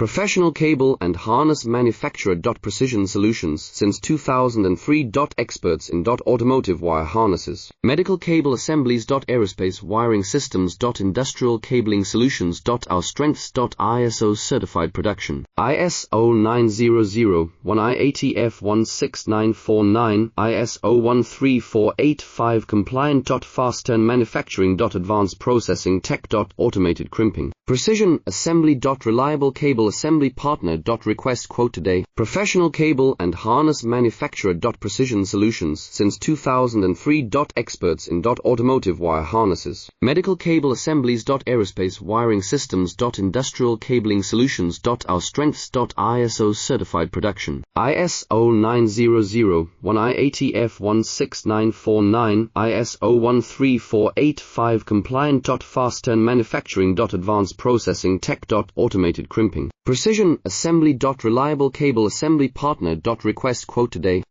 Professional cable and harness manufacturer. Precision Solutions since 2003. Experts in automotive wire harnesses, medical cable assemblies. Aerospace wiring systems. Industrial cabling solutions. Our strengths. ISO certified production. ISO 9001 IATF 16949 ISO 13485 compliant. Fast turn manufacturing. Advanced processing tech. Automated crimping. Precision assembly. Reliable cable assembly partner. Request quote today. Professional cable and harness manufacturer. Precision Solutions since 2003. Experts in automotive wire harnesses, medical cable assemblies. Aerospace wiring systems. Industrial cabling solutions. Our strengths. ISO certified production. ISO 9001 IATF 16949 ISO 13485 compliant. Fast turn manufacturing. Advanced processing tech. Automated crimping. Precision assembly. Reliable cable assembly partner. Request quote today.